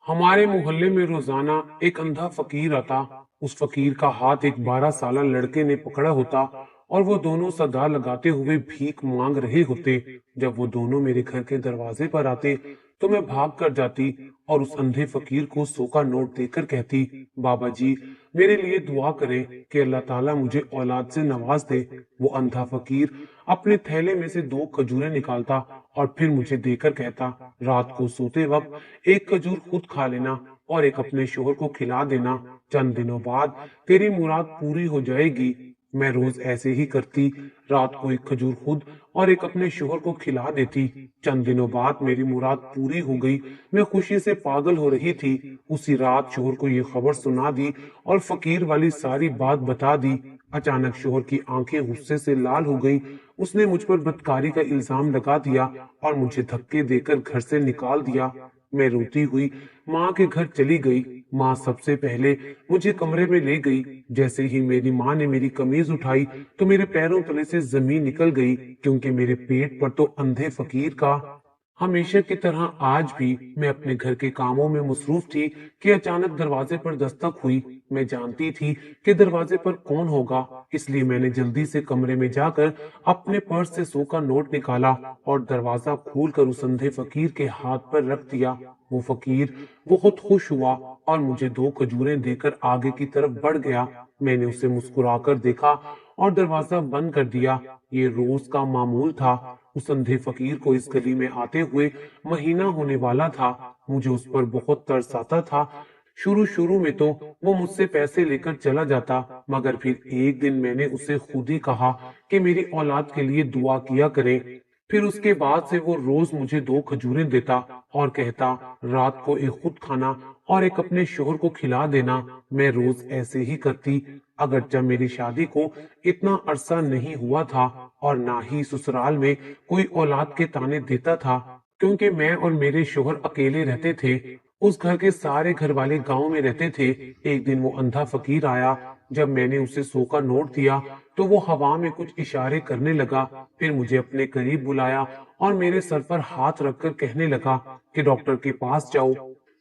हमारे मोहल्ले में रोजाना एक अंधा फकीर आता। उस फकीर का हाथ एक 12 साल लड़के ने पकड़ा होता और वो दोनों सदा लगाते हुए भीख मांग रहे होते। जब वो दोनों मेरे घर के दरवाजे पर आते तो मैं भाग कर जाती और उस अंधे फकीर को 100 का नोट देकर कहती, बाबा जी, मेरे लिए दुआ करें कि अल्लाह ताला मुझे औलाद से नवाज दे। वो अंधा फकीर अपने थैले में से 2 खजूरें निकालता और फिर मुझे देकर कहता, रात को सोते वक्त एक खजूर खुद खा लेना और एक अपने शोहर को खिला देना। चंद दिनों बाद तेरी मुराद पूरी हो जाएगी। मैं रोज ऐसे ही करती। रात को एक खजूर खुद और एक अपने शोहर को खिला देती। चंद दिनों बाद मेरी मुराद पूरी हो गई। मैं खुशी से पागल हो रही थी। उसी रात शोहर को ये खबर सुना दी और फकीर वाली सारी बात बता दी। अचानक शोहर की आंखें गुस्से से लाल हो गईं। उसने मुझ पर बदकारी का इल्जाम लगा दिया और मुझे धक्के देकर घर से निकाल दिया। मैं रोती हुई माँ के घर चली गई। माँ सबसे पहले मुझे कमरे में ले गई। जैसे ही मेरी माँ ने मेरी कमीज उठाई तो मेरे पैरों तले से जमीन निकल गई, क्योंकि मेरे पेट पर तो अंधे फकीर का। हमेशा की तरह आज भी मैं अपने घर के कामों में मसरूफ थी कि अचानक दरवाजे पर दस्तक हुई। मैं जानती थी कि दरवाजे पर कौन होगा, इसलिए मैंने जल्दी से कमरे में जाकर अपने पर्स से 100 का नोट निकाला और दरवाजा खोलकर उस अंधे फकीर के हाथ पर रख दिया। वो फकीर बहुत खुश हुआ और मुझे 2 खजूरें देकर आगे की तरफ बढ़ गया। मैंने उसे मुस्कुराकर देखा और दरवाजा बंद कर दिया। ये रोज का मामूल था। उस अंधे फकीर को इस गली में आते हुए महीना होने वाला था। मुझे उस पर बहुत तरस आता था। शुरू शुरू में तो वो मुझसे पैसे लेकर चला जाता, मगर फिर एक दिन मैंने उसे खुद ही कहा कि मेरी औलाद के लिए दुआ किया करे। फिर उसके बाद से वो रोज मुझे 2 खजूरें देता और कहता, रात को एक खुद खाना और एक अपने शोहर को खिला देना। मैं रोज ऐसे ही करती। अगरचे मेरी शादी को इतना अरसा नहीं हुआ था और ना ही ससुराल में कोई औलाद के ताने देता था, क्योंकि मैं और मेरे शोहर अकेले रहते थे। उस घर के सारे घर वाले गांव में रहते थे। एक दिन वो अंधा फकीर आया। जब मैंने उसे 100 का नोट दिया तो वो हवा में कुछ इशारे करने लगा। फिर मुझे अपने करीब बुलाया और मेरे सर पर हाथ रखकर कहने लगा कि डॉक्टर के पास जाओ।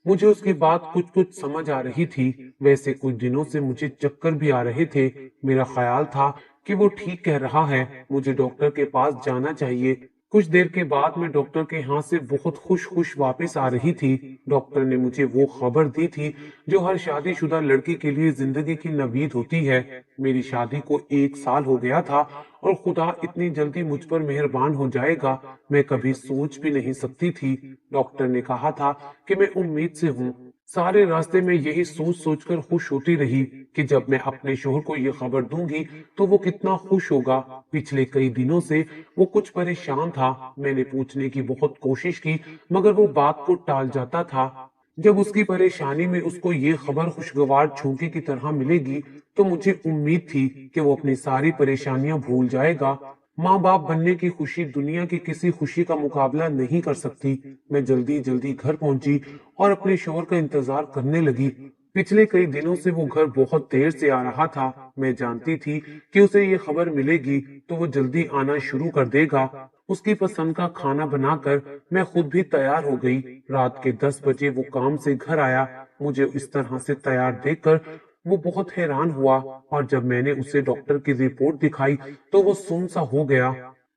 मुझे उसकी बात कुछ कुछ समझ आ रही थी। वैसे कुछ दिनों से मुझे चक्कर भी आ रहे थे। मेरा ख्याल था कि वो ठीक कह रहा है, मुझे डॉक्टर के पास जाना चाहिए। कुछ देर के बाद मैं डॉक्टर के यहाँ से बहुत खुश खुश वापस आ रही थी। डॉक्टर ने मुझे वो खबर दी थी जो हर शादीशुदा लड़की के लिए जिंदगी की नवीद होती है। मेरी शादी को 1 साल हो गया था और खुदा इतनी जल्दी मुझ पर मेहरबान हो जाएगा, मैं कभी सोच भी नहीं सकती थी। डॉक्टर ने कहा था कि मैं उम्मीद से हूँ। सारे रास्ते में यही सोच सोचकर खुश होती रही कि जब मैं अपने शोहर को ये खबर दूंगी तो वो कितना खुश होगा। पिछले कई दिनों से वो कुछ परेशान था। मैंने पूछने की बहुत कोशिश की, मगर वो बात को टाल जाता था। जब उसकी परेशानी में उसको ये खबर खुशगवार झोंके की तरह मिलेगी तो मुझे उम्मीद थी कि वो अपनी सारी परेशानियां भूल जाएगा। माँ बाप बनने की खुशी दुनिया की किसी खुशी का मुकाबला नहीं कर सकती। मैं जल्दी जल्दी घर पहुंची और अपने शोहर का इंतजार करने लगी। पिछले कई दिनों से वो घर बहुत देर से आ रहा था। मैं जानती थी कि उसे ये खबर मिलेगी तो वो जल्दी आना शुरू कर देगा। उसकी पसंद का खाना बनाकर मैं खुद भी तैयार हो गई। रात के 10 बजे वो काम से घर आया। मुझे इस तरह से तैयार देखकर वो बहुत हैरान हुआ और जब मैंने उसे डॉक्टर की रिपोर्ट दिखाई तो वो सुन्न सा हो गया।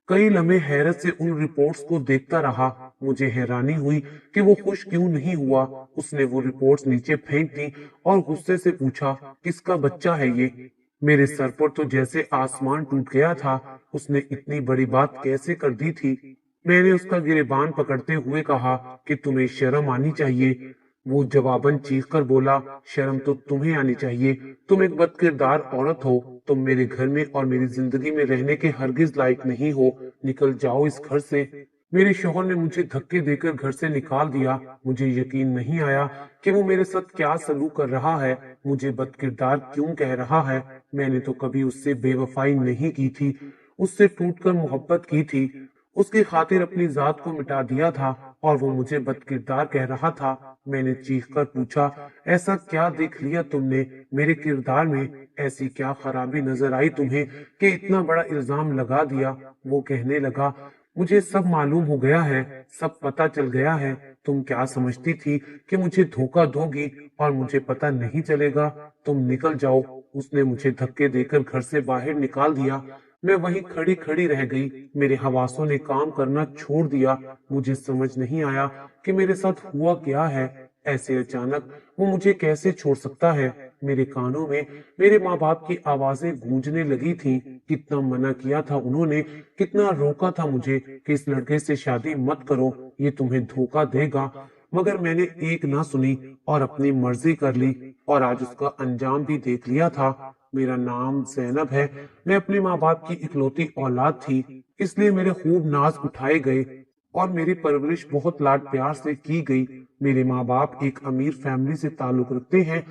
कई लम्हे हैरत से उन रिपोर्ट्स को देखता रहा। मुझे हैरानी हुई कि वो खुश क्यों नहीं हुआ। उसने वो रिपोर्ट्स नीचे फेंक दी और गुस्से से पूछा, किसका बच्चा है ये? मेरे सर पर तो जैसे आसमान टूट गया था। उसने इतनी बड़ी बात कैसे कर दी थी? मैंने उसका गिरेबान पकड़ते हुए कहा कि तुम्हें शर्म आनी चाहिए। वो जवाबन चीख कर बोला, शर्म तो तुम्हें आनी चाहिए। तुम एक बदकिरदार औरत हो। तुम मेरे घर में और मेरी जिंदगी में रहने के हरगिज लायक नहीं हो। निकल जाओ इस घर से। मेरे शौहर ने मुझे धक्के देकर घर से निकाल दिया। मुझे यकीन नहीं आया कि वो मेरे साथ क्या सलूक कर रहा है, मुझे बदकिरदार क्यों कह रहा है। मैंने तो कभी उससे बेवफाई नहीं की थी, उससे टूटकर मोहब्बत की थी, उसकी खातिर अपनी जात को मिटा दिया था और वो मुझे बदकिरदार कह रहा था। मैंने चीख कर पूछा, ऐसा क्या देख लिया तुमने मेरे किरदार में? ऐसी क्या खराबी नजर आई तुम्हें कि इतना बड़ा इल्जाम लगा दिया? वो कहने लगा, मुझे सब मालूम हो गया है, सब पता चल गया है। तुम क्या समझती थी कि मुझे धोखा दोगी और मुझे पता नहीं चलेगा? तुम निकल जाओ। उसने मुझे धक्के देकर घर से बाहर निकाल दिया। मैं वहीं खड़ी खड़ी रह गई। मेरे हवासों ने काम करना छोड़ दिया। मुझे समझ नहीं आया कि मेरे साथ हुआ क्या है। ऐसे अचानक वो मुझे कैसे छोड़ सकता है? मेरे कानों में मेरे माँ बाप की आवाजें गूंजने लगी थीं। कितना मना किया था उन्होंने, कितना रोका था मुझे कि इस लड़के से शादी मत करो, ये तुम्हें धोखा देगा। मगर मैंने एक ना सुनी और अपनी मर्जी कर ली, और आज उसका अंजाम भी देख लिया था। मेरा नाम जैनब है। मैं अपने माँ बाप की इकलौती औलाद थी, इसलिए मेरे खूब नाज उठाए गए और मेरी परवरिश बहुत लाड प्यार से की गई। मेरे माँ बाप एक अमीर फैमिली से ताल्लुक रखते हैं।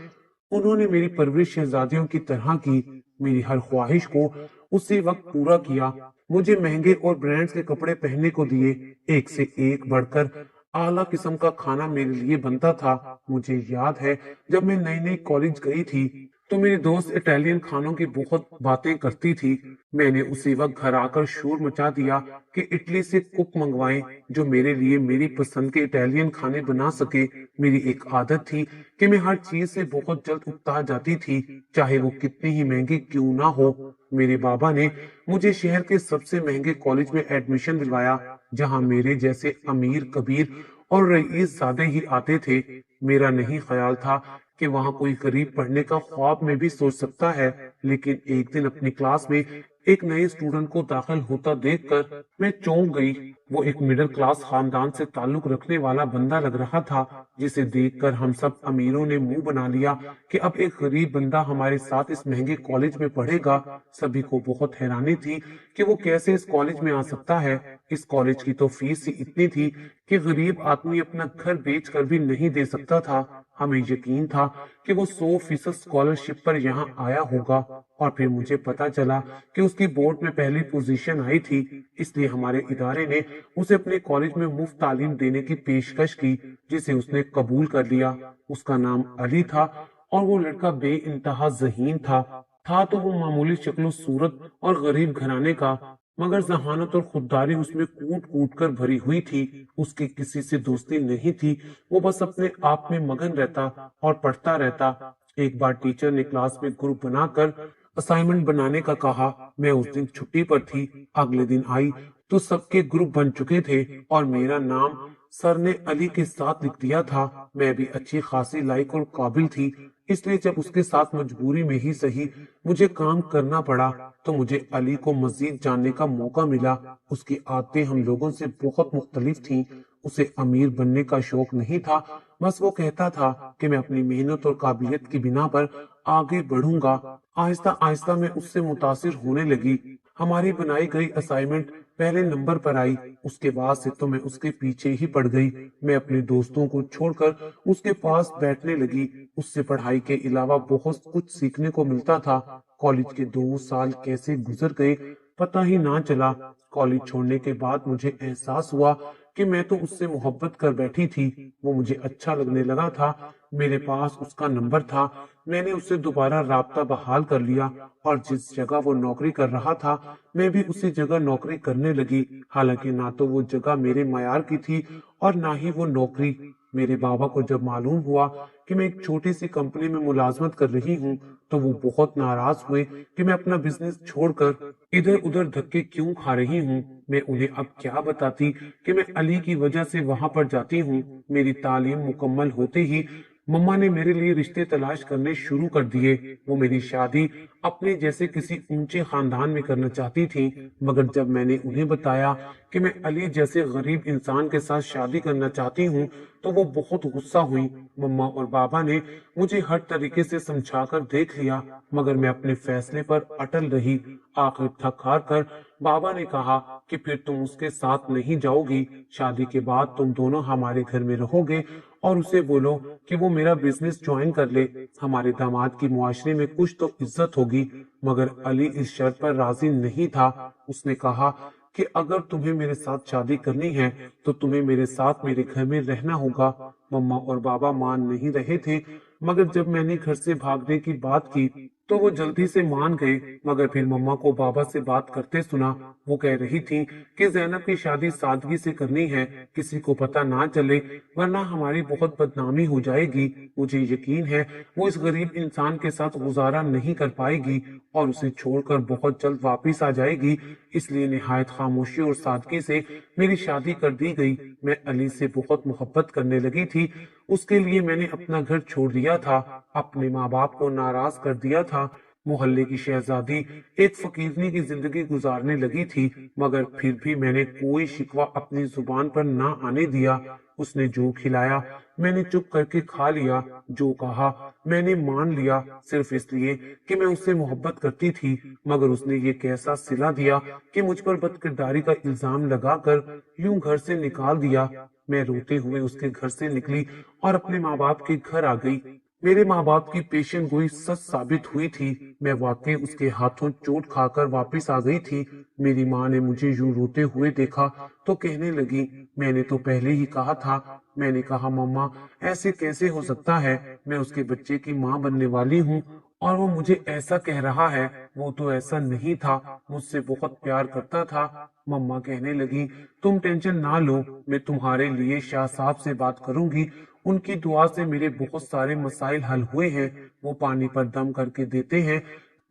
उन्होंने मेरी परवरिश शहजादियों की तरह की। मेरी हर ख्वाहिश को उसी वक्त पूरा किया। मुझे महंगे और ब्रांड्स के कपड़े पहनने को दिए। एक से एक बढ़कर आला किस्म का खाना मेरे लिए बनता था। मुझे याद है जब मैं नई नई कॉलेज गई थी तो मेरी दोस्त इटालियन खानों की बहुत बातें करती थी। मैंने उसी वक्त घर आकर शोर मचा दिया कि इटली से कुक मंगवाएं जो मेरे लिए मेरी पसंद के इटालियन खाने बना सके। मेरी एक आदत थी कि मैं हर चीज से बहुत जल्द उकता जाती थी, चाहे वो कितनी ही महंगी क्यों ना हो। मेरे बाबा ने मुझे शहर के सबसे महंगे कॉलेज में एडमिशन दिलवाया, जहां मेरे जैसे अमीर कबीर और रईस ज़ादे ही आते थे। मेरा नहीं ख्याल था कि वहां कोई गरीब पढ़ने का ख्वाब में भी सोच सकता है। लेकिन एक दिन अपनी क्लास में एक नए स्टूडेंट को दाखिल होता देखकर मैं चौंक गई। वो एक मिडिल क्लास खानदान से ताल्लुक रखने वाला बंदा लग रहा था, जिसे देखकर हम सब अमीरों ने मुंह बना लिया कि अब एक गरीब बंदा हमारे साथ इस महंगे कॉलेज में पढ़ेगा। सभी को बहुत हैरानी थी कि वो कैसे इस कॉलेज में आ सकता है। इस कॉलेज की तो फीस ही इतनी थी कि गरीब आदमी अपना घर बेच कर भी नहीं दे सकता था। हमें यकीन था कि वो 100% स्कॉलरशिप पर यहाँ आया होगा। और फिर मुझे पता चला कि उसकी बोर्ड में पहली पोजीशन आई थी, इसलिए हमारे इदारे ने उसे अपने कॉलेज में मुफ्त तालीम देने की पेशकश की, जिसे उसने कबूल कर लिया। उसका नाम अली था और वो लड़का बेइंतहा ज़हीन था तो वो मामूली शक्लो सूरत और गरीब घराने का, मगर जहानत और खुददारी उसमें कूट कूट कर भरी हुई थी। उसकी किसी से दोस्ती नहीं थी, वो बस अपने आप में मगन रहता और पढ़ता रहता। एक बार टीचर ने क्लास में ग्रुप बनाकर असाइनमेंट बनाने का कहा। मैं उस दिन छुट्टी पर थी। अगले दिन आई तो सबके ग्रुप बन चुके थे और मेरा नाम सर ने अली के साथ लिख दिया था। मैं भी अच्छी खासी लायक और काबिल थी, इसलिए जब उसके साथ मजबूरी में ही सही मुझे काम करना पड़ा तो मुझे अली को मजीद जानने का मौका मिला। उसकी आदतें हम लोगों से बहुत मुख्तलिफ थीं। उसे अमीर बनने का शौक नहीं था, बस वो कहता था कि मैं अपनी मेहनत और काबिलियत की बिना पर आगे बढ़ूंगा। आहिस्ता आहिस्ता मैं उससे मुतासिर होने लगी। हमारी बनाई गई असाइनमेंट पहले नंबर पर आई। उसके बाद से तो मैं उसके पीछे ही पड़ गई। मैं अपने दोस्तों को छोड़कर उसके पास बैठने लगी। उससे पढ़ाई के अलावा बहुत कुछ सीखने को मिलता था। कॉलेज के 2 साल कैसे गुजर गए पता ही ना चला। कॉलेज छोड़ने के बाद मुझे एहसास हुआ कि मैं तो उससे मोहब्बत कर बैठी थी। वो मुझे अच्छा लगने लगा था। मेरे पास उसका नंबर था। मैंने उससे दोबारा राब्ता बहाल कर लिया और जिस जगह वो नौकरी कर रहा था मैं भी उसी जगह नौकरी करने लगी। हालांकि ना तो वो जगह मेरे मयार की थी और ना ही वो नौकरी। मेरे बाबा को जब मालूम हुआ कि मैं एक छोटी सी कंपनी में मुलाजमत कर रही हूँ तो वो बहुत नाराज हुए कि मैं अपना बिजनेस छोड़कर इधर उधर धक्के क्यों खा रही हूँ। मैं उन्हें अब क्या बताती कि मैं अली की वजह से वहां पर जाती हूँ। मेरी तालीम मुकम्मल होते ही मम्मा ने मेरे लिए रिश्ते तलाश करने शुरू कर दिए। वो मेरी शादी अपने जैसे किसी ऊंचे खानदान में करना चाहती थी, मगर जब मैंने उन्हें बताया कि मैं अली जैसे गरीब इंसान के साथ शादी करना चाहती हूँ तो वो बहुत गुस्सा हुई। मम्मा और बाबा ने मुझे हर तरीके से समझाकर देख लिया, मगर मैं अपने फैसले पर अटल रही। आखिर थक हार कर बाबा ने कहा कि फिर तुम उसके साथ नहीं जाओगी। शादी के बाद तुम दोनों हमारे घर में रहोगे और उसे बोलो कि वो मेरा बिजनेस ज्वाइन कर ले। हमारे दामाद की मुआशरे में कुछ तो इज्जत होगी। मगर अली इस शर्त पर राजी नहीं था। उसने कहा कि अगर तुम्हें मेरे साथ शादी करनी है तो तुम्हें मेरे साथ मेरे घर में रहना होगा। मम्मा और बाबा मान नहीं रहे थे, मगर जब मैंने घर से भागने की बात की तो वो जल्दी से मान गए, मगर फिर मम्मा को बाबा से बात करते सुना। वो कह रही थी कि ज़ैनब की शादी सादगी से करनी है, किसी को पता ना चले, वरना हमारी बहुत बदनामी हो जाएगी। मुझे यकीन है वो इस गरीब इंसान के साथ गुजारा नहीं कर पाएगी और उसे छोड़कर बहुत जल्द वापिस आ जाएगी। इसलिए निहायत खामोशी और सादगी से मेरी शादी कर दी गई। मैं अली से बहुत मोहब्बत करने लगी थी। उसके लिए मैंने अपना घर छोड़ दिया था, अपने माँ बाप को नाराज कर दिया था। मोहल्ले की शहजादी एक फकीरनी की जिंदगी गुजारने लगी थी, मगर फिर भी मैंने कोई शिकवा अपनी जुबान पर ना आने दिया। उसने जो खिलाया मैंने चुप करके खा लिया, जो कहा मैंने मान लिया, सिर्फ इसलिए कि मैं उससे मोहब्बत करती थी। मगर उसने ये कैसा सिला दिया कि मुझ पर बदकिरदारी का इल्जाम लगाकर यूं घर से निकाल दिया। मैं रोते हुए उसके घर से निकली और अपने माँ बाप के घर आ गई। मेरे माँ बाप की पेशन गोई सच साबित हुई थी। मैं वाकई उसके हाथों चोट खाकर वापस आ गई थी। मेरी माँ ने मुझे यूं रोते हुए देखा तो कहने लगी, मैंने तो पहले ही कहा था। मैंने कहा, मम्मा ऐसे कैसे हो सकता है? मैं उसके बच्चे की माँ बनने वाली हूँ और वो मुझे ऐसा कह रहा है। वो तो ऐसा नहीं था, मुझसे बहुत प्यार करता था। मम्मा कहने लगी, तुम टेंशन ना लो, मैं तुम्हारे लिए शाह साहब से बात करूंगी। उनकी दुआ से मेरे बहुत सारे मसाइल हल हुए हैं। वो पानी पर दम करके देते हैं।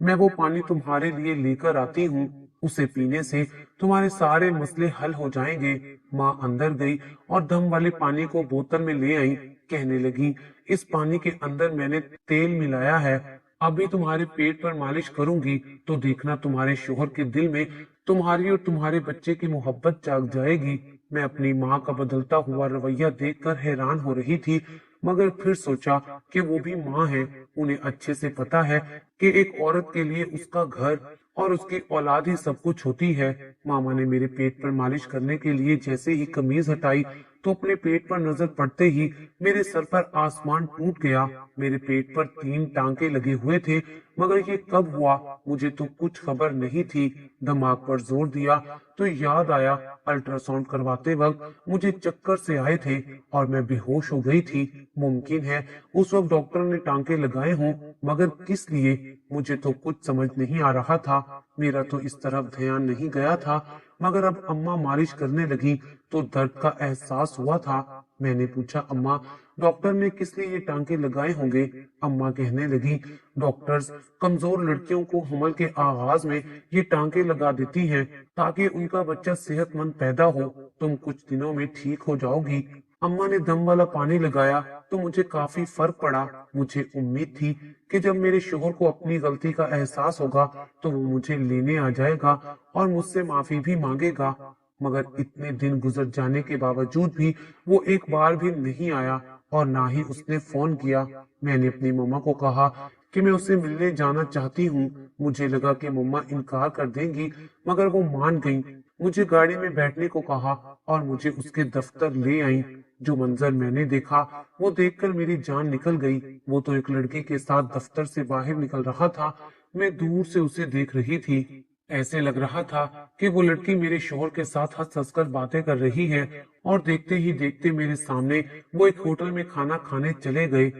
मैं वो पानी तुम्हारे लिए लेकर आती हूँ। उसे पीने से तुम्हारे सारे मसले हल हो जाएंगे। माँ अंदर गई और दम वाले पानी को बोतल में ले आई। कहने लगी, इस पानी के अंदर मैंने तेल मिलाया है। अभी तुम्हारे पेट पर मालिश करूंगी तो देखना तुम्हारे शोहर के दिल में तुम्हारी और तुम्हारे बच्चे की मोहब्बत जाग जाएगी। मैं अपनी माँ का बदलता हुआ रवैया देखकर हैरान हो रही थी, मगर फिर सोचा कि वो भी माँ है। उन्हें अच्छे से पता है कि एक औरत के लिए उसका घर और उसकी औलाद ही सब कुछ होती है। मामा ने मेरे पेट पर मालिश करने के लिए जैसे ही कमीज हटाई तो अपने पेट पर नजर पड़ते ही मेरे सर पर आसमान टूट गया। मेरे पेट पर 3 टांके लगे हुए थे, मगर ये कब हुआ मुझे तो कुछ खबर नहीं थी। दिमाग पर जोर दिया तो याद आया, अल्ट्रासाउंड करवाते वक्त मुझे चक्कर से आए थे और मैं बेहोश हो गई थी। मुमकिन है उस वक्त डॉक्टर ने टांके लगाए हों, मगर किस लिए मुझे तो कुछ समझ नहीं आ रहा था। मेरा तो इस तरफ ध्यान नहीं गया था, मगर अब अम्मा मालिश करने लगी तो दर्द का एहसास हुआ था। मैंने पूछा, अम्मा डॉक्टर ने किस लिए ये टांके लगाए होंगे? अम्मा कहने लगी, डॉक्टर्स कमजोर लड़कियों को हमल के आगाज में ये टांके लगा देती हैं ताकि उनका बच्चा सेहतमंद पैदा हो। तुम कुछ दिनों में ठीक हो जाओगी। अम्मा ने दम वाला पानी लगाया तो मुझे काफी फर्क पड़ा। मुझे उम्मीद थी कि जब मेरे शोहर को अपनी गलती का एहसास होगा तो वो मुझे लेने आ जाएगा और मुझसे माफी भी मांगेगा, मगर इतने दिन गुजर जाने के बावजूद भी वो एक बार भी नहीं आया और ना ही उसने फोन किया। मैंने अपनी मम्मा को कहा कि मैं उससे मिलने जाना चाहती हूँ। मुझे लगा कि मम्मा इनकार कर देंगी, मगर वो मान गईं। मुझे गाड़ी में बैठने को कहा और मुझे उसके दफ्तर ले आई। जो मंजर मैंने देखा वो देखकर मेरी जान निकल गई। वो तो एक लड़की के साथ दफ्तर से बाहर निकल रहा था। मैं दूर से उसे देख रही थी। ऐसे लग रहा था कि वो लड़की मेरे शोहर के साथ हंस हंस कर बातें कर रही है और देखते ही देखते मेरे सामने वो एक होटल में खाना खाने चले गए।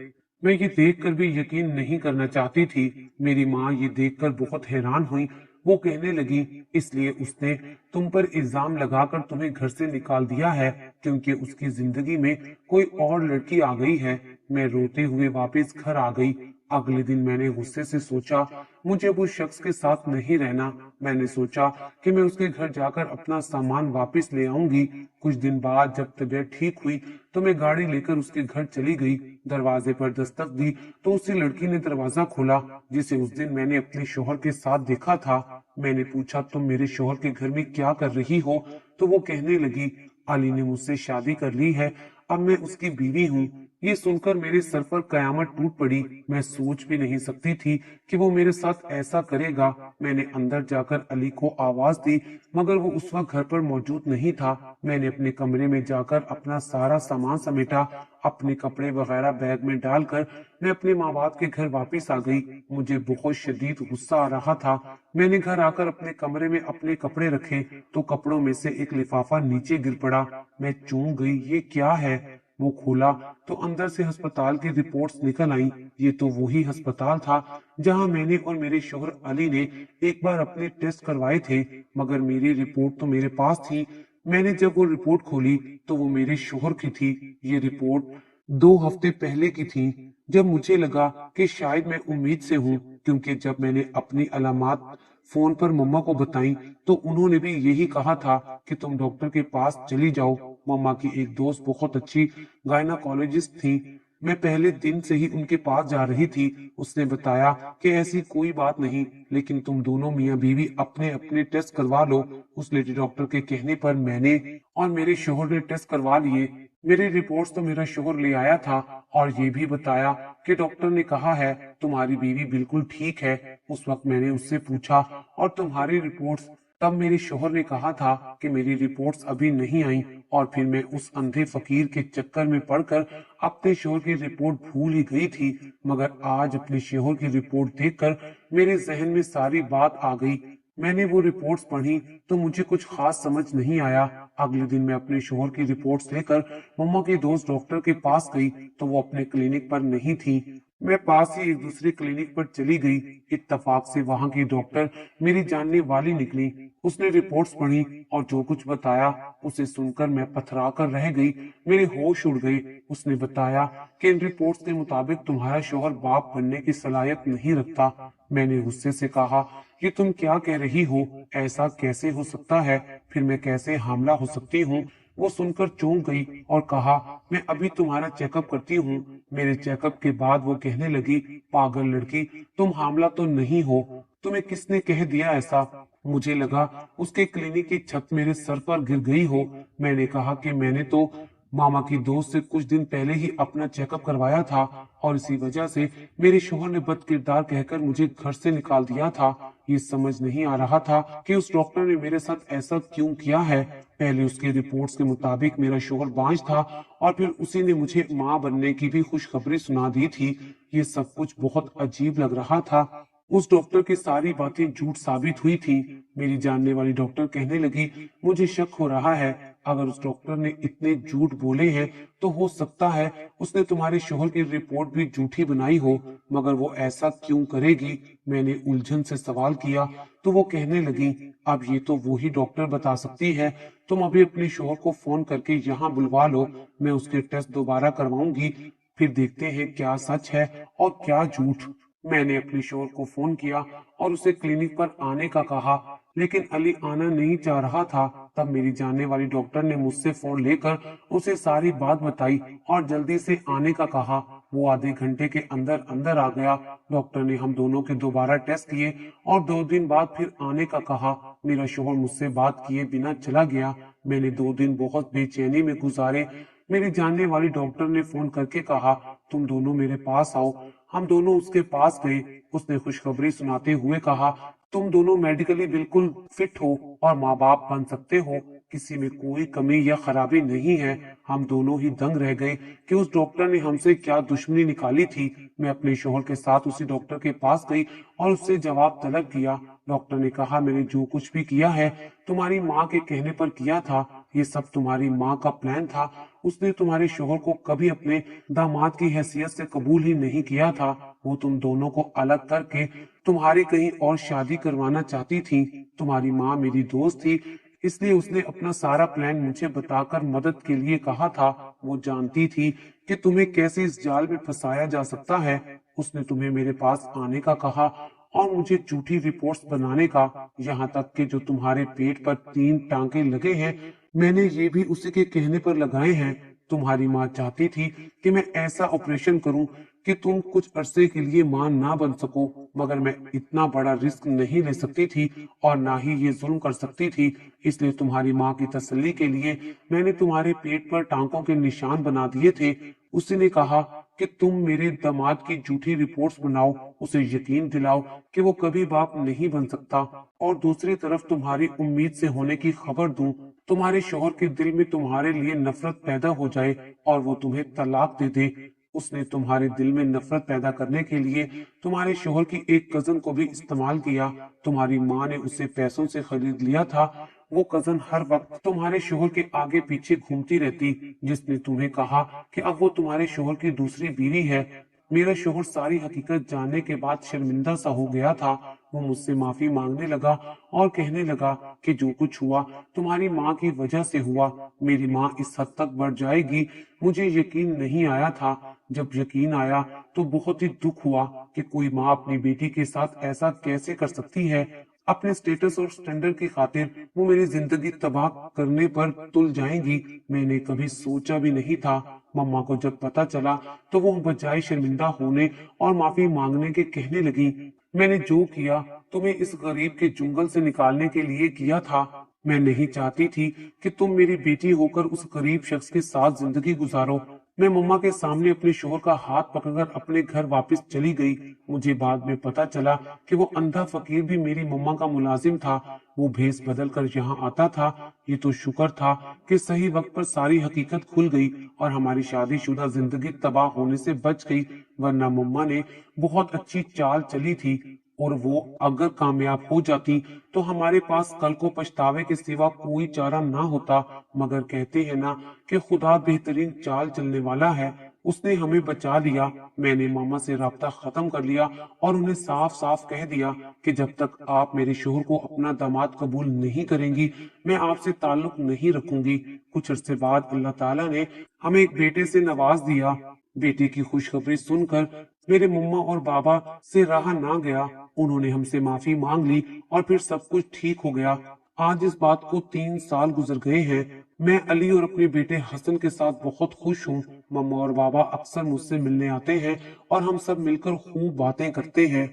मैं ये देखकर भी यकीन नहीं करना चाहती थी। मेरी माँ ये देखकर बहुत हैरान हुई। वो कहने लगी, इसलिए उसने तुम पर इल्जाम लगाकर तुम्हें घर से निकाल दिया है क्योंकि उसकी जिंदगी में कोई और लड़की आ गई है। मैं रोते हुए वापस घर आ गई। अगले दिन मैंने गुस्से से सोचा मुझे उस शख्स के साथ नहीं रहना। मैंने सोचा कि मैं उसके घर जाकर अपना सामान वापस ले आऊंगी। कुछ दिन बाद जब तबीयत ठीक हुई तो मैं गाड़ी लेकर उसके घर चली गई। दरवाजे पर दस्तक दी तो उसी लड़की ने दरवाजा खोला जिसे उस दिन मैंने अपने शोहर के साथ देखा था। मैंने पूछा, तुम मेरे शोहर के घर में क्या कर रही हो? तो वो कहने लगी, अली ने मुझसे शादी कर ली है, अब मैं उसकी बीवी हूँ। ये सुनकर मेरे सर पर कयामत टूट पड़ी। मैं सोच भी नहीं सकती थी कि वो मेरे साथ ऐसा करेगा। मैंने अंदर जाकर अली को आवाज दी, मगर वो उस वक्त घर पर मौजूद नहीं था। मैंने अपने कमरे में जाकर अपना सारा सामान समेटा। अपने कपड़े वगैरह बैग में डालकर मैं अपने माँ बाप के घर वापस आ गई। मुझे बहुत शदीद गुस्सा आ रहा था। मैंने घर आकर अपने कमरे में अपने कपड़े रखे तो कपड़ों में से एक लिफाफा नीचे गिर पड़ा। मैं चौंक गई, ये क्या है? वो खोला तो अंदर से अस्पताल की रिपोर्ट्स निकल आईं। ये तो वही अस्पताल था जहां मैंने और मेरे शोहर अली ने एक बार अपने टेस्ट करवाए थे, मगर मेरी रिपोर्ट तो मेरे पास थी। मैंने जब वो रिपोर्ट खोली तो वो मेरे शोहर की थी। ये रिपोर्ट 2 हफ्ते पहले की थी। जब मुझे लगा कि शायद मैं उम्मीद से हूँ, क्योंकि जब मैंने अपनी अलामात फोन पर मम्मा को बताई तो उन्होंने भी यही कहा था कि तुम डॉक्टर के पास चली जाओ। मम्मा की एक दोस्त बहुत अच्छी गायनाकोलॉजिस्ट थी। मैं पहले दिन से ही उनके पास जा रही थी। उसने बताया कि ऐसी कोई बात नहीं, लेकिन तुम दोनों मियां बीवी अपने अपने टेस्ट करवा लो। उस लेडी डॉक्टर के कहने पर मैंने और मेरे शोहर ने टेस्ट करवा लिए। मेरी रिपोर्ट्स तो मेरा शोहर ले आया था और ये भी बताया कि डॉक्टर ने कहा है तुम्हारी बीवी बिल्कुल ठीक है। उस वक्त मैंने उससे पूछा और तुम्हारी रिपोर्ट्स? तब मेरे शोहर ने कहा था कि मेरी रिपोर्ट्स अभी नहीं आई, और फिर मैं उस अंधे फकीर के चक्कर में पड़कर अपने शोहर की रिपोर्ट भूल ही गई थी। मगर आज अपने शोहर की रिपोर्ट देखकर मेरे जहन में सारी बात आ गई। मैंने वो रिपोर्ट्स पढ़ी तो मुझे कुछ खास समझ नहीं आया। अगले दिन मैं अपने शोहर की रिपोर्ट्स लेकर मम्मा के दोस्त डॉक्टर के पास गई तो वो अपने क्लिनिक पर नहीं थी। मैं पास ही एक दूसरे क्लिनिक पर चली गई। इत्तेफाक से वहां की डॉक्टर मेरी जानने वाली निकली। उसने रिपोर्ट्स पढ़ी और जो कुछ बताया उसे सुनकर मैं पथरा कर रह गई। मेरे होश उड़ गए। उसने बताया कि इन रिपोर्ट्स के मुताबिक तुम्हारा शोहर बाप बनने की सलाहियत नहीं रखता। मैंने गुस्से से कहा कि तुम क्या कह रही हो, ऐसा कैसे हो सकता है, फिर मैं कैसे हामला हो सकती हूँ। वो सुनकर चौंक गई और कहा मैं अभी तुम्हारा चेकअप करती हूँ। मेरे चेकअप के बाद वो कहने लगी पागल लड़की, तुम हामला तो नहीं हो, तुम्हें किसने कह दिया ऐसा? मुझे लगा उसके क्लिनिक की छत मेरे सर पर गिर गई हो। मैंने कहा कि मैंने तो मामा की दोस्त से कुछ दिन पहले ही अपना चेकअप करवाया था और इसी वजह से मेरे शोहर ने बदकिरदार कहकर मुझे घर से निकाल दिया था। ये समझ नहीं आ रहा था कि उस डॉक्टर ने मेरे साथ ऐसा क्यों किया है। पहले उसके रिपोर्ट्स के मुताबिक मेरा शोहर बांझ था और फिर उसी ने मुझे मां बनने की भी खुशखबरी सुना दी थी। ये सब कुछ बहुत अजीब लग रहा था। उस डॉक्टर की सारी बातें झूठ साबित हुई थी। मेरी जानने वाली डॉक्टर कहने लगी मुझे शक हो रहा है, अगर उस डॉक्टर ने इतने झूठ बोले हैं तो हो सकता है उसने तुम्हारे शोहर की रिपोर्ट भी झूठी बनाई हो। मगर वो ऐसा क्यों करेगी? मैंने उलझन से सवाल किया तो वो कहने लगी अब ये तो वो ही डॉक्टर बता सकती है। तुम अभी अपने शोहर को फोन करके यहाँ बुलवा लो, मैं उसके टेस्ट दोबारा करवाऊंगी, फिर देखते हैं क्या सच है और क्या झूठ। मैंने अपने शोहर को फोन किया और उसे क्लिनिक पर आने का कहा, लेकिन अली आना नहीं चाह रहा था। तब मेरी जानने वाली डॉक्टर ने मुझसे फोन लेकर उसे सारी बात बताई और जल्दी से आने का कहा। वो आधे घंटे के अंदर अंदर आ गया। डॉक्टर ने हम दोनों के दोबारा टेस्ट किए और 2 दिन बाद फिर आने का कहा। मेरा शोहर मुझसे बात किए बिना चला गया। मैंने 2 दिन बहुत बेचैनी में गुजारे। मेरी जानने वाली डॉक्टर ने फोन करके कहा तुम दोनों मेरे पास आओ। हम दोनों उसके पास गए। उसने खुशखबरी सुनाते हुए कहा तुम दोनों मेडिकली बिल्कुल फिट हो और माँ बाप बन सकते हो, किसी में कोई कमी या खराबी नहीं है। हम दोनों ही दंग रह गए कि उस डॉक्टर ने हमसे क्या दुश्मनी निकाली थी। मैं अपने शोहर के साथ उसी डॉक्टर के पास गई और उससे जवाब तलब किया। डॉक्टर ने कहा मैंने जो कुछ भी किया है तुम्हारी माँ के कहने पर किया था। ये सब तुम्हारी माँ का प्लान था। उसने तुम्हारे शोहर को कभी अपने दामाद की हैसियत से कबूल ही नहीं किया था। वो तुम दोनों को अलग करके तुम्हारी कहीं और शादी करवाना चाहती थी। तुम्हारी माँ मेरी दोस्त थी, इसलिए उसने अपना सारा प्लान मुझे बताकर मदद के लिए कहा था। वो जानती थी कि तुम्हें कैसे इस जाल में फंसाया जा सकता है। उसने तुम्हें मेरे पास आने का कहा और मुझे झूठी रिपोर्ट्स बनाने का, यहाँ तक कि जो तुम्हारे पेट पर 3 टांके लगे हैं मैंने ये भी उसी के कहने पर लगाए हैं। तुम्हारी माँ चाहती थी कि मैं ऐसा ऑपरेशन करूं कि तुम कुछ अरसे के लिए मां ना बन सको, मगर मैं इतना बड़ा रिस्क नहीं ले सकती थी और ना ही ये जुल्म कर सकती थी। इसलिए तुम्हारी माँ की तसल्ली के लिए मैंने तुम्हारे पेट पर टांकों के निशान बना दिए थे। उसी ने कहा कि तुम मेरे दामाद की झूठी रिपोर्ट्स बनाओ, उसे यकीन दिलाओ कि वो कभी बाप नहीं बन सकता, और दूसरी तरफ तुम्हारी उम्मीद से होने की खबर दूं। तुम्हारे शोहर के दिल में तुम्हारे लिए नफरत पैदा हो जाए और वो तुम्हें तलाक दे दे। اس نے تمہارے دل میں نفرت پیدا کرنے کے لیے تمہارے شوہر کی ایک کزن کو بھی استعمال کیا۔ تمہاری ماں نے اسے پیسوں سے خرید لیا تھا۔ وہ کزن ہر وقت تمہارے شوہر کے آگے پیچھے گھومتی رہتی، جس نے تمہیں کہا کہ اب وہ تمہارے شوہر کی دوسری بیوی ہے۔ میرا شوہر ساری حقیقت جاننے کے بعد شرمندہ سا ہو گیا تھا۔ وہ مجھ سے معافی مانگنے لگا اور کہنے لگا کہ جو کچھ ہوا تمہاری ماں کی وجہ سے ہوا۔ میری ماں اس حد تک بڑھ جائے گی مجھے یقین نہیں آیا تھا۔ جب یقین آیا تو بہت ہی دکھ ہوا کہ کوئی ماں اپنی بیٹی کے ساتھ ایسا کیسے کر سکتی ہے۔ اپنے سٹیٹس اور سٹینڈرڈ کی خاطر وہ میری زندگی تباہ کرنے پر تل جائیں گی، میں نے کبھی سوچا بھی نہیں تھا۔ مما کو جب پتا چلا تو وہ بجائے شرمندہ ہونے اور معافی مانگنے کے کہنے لگی، میں نے جو کیا تمہیں اس غریب کے جنگل سے نکالنے کے لیے کیا تھا۔ میں نہیں چاہتی تھی کہ تم میری بیٹی ہو کر اس غریب شخص کے ساتھ زندگی گزارو۔ میں مما کے سامنے اپنے شوہر کا ہاتھ پکڑ کر اپنے گھر واپس چلی گئی۔ مجھے بعد میں پتا چلا کہ وہ اندھا فقیر بھی میری مما کا ملازم تھا۔ وہ بھیس بدل کر یہاں آتا تھا۔ یہ تو شکر تھا کہ صحیح وقت پر ساری حقیقت کھل گئی اور ہماری شادی شدہ زندگی تباہ ہونے سے بچ گئی، ورنہ مما نے بہت اچھی چال چلی تھی اور وہ اگر کامیاب ہو جاتی تو ہمارے پاس کل کو پچھتاوے کے سوا کوئی چارہ نہ ہوتا۔ مگر کہتے ہیں نا کہ خدا بہترین چال چلنے والا ہے، اس نے ہمیں بچا لیا۔ میں نے ماما سے رابطہ ختم کر لیا اور انہیں صاف صاف کہہ دیا کہ جب تک آپ میرے شوہر کو اپنا داماد قبول نہیں کریں گی میں آپ سے تعلق نہیں رکھوں گی۔ کچھ عرصے بعد اللہ تعالیٰ نے ہمیں ایک بیٹے سے نواز دیا۔ بیٹے کی خوشخبری سن کر میرے مما اور بابا سے رہا نہ گیا، انہوں نے ہم سے معافی مانگ لی اور پھر سب کچھ ٹھیک ہو گیا۔ آج اس بات کو 3 سال گزر گئے ہیں۔ میں علی اور اپنے بیٹے حسن کے ساتھ بہت خوش ہوں۔ مما اور بابا اکثر مجھ سے ملنے آتے ہیں اور ہم سب مل کر خوب باتیں کرتے ہیں۔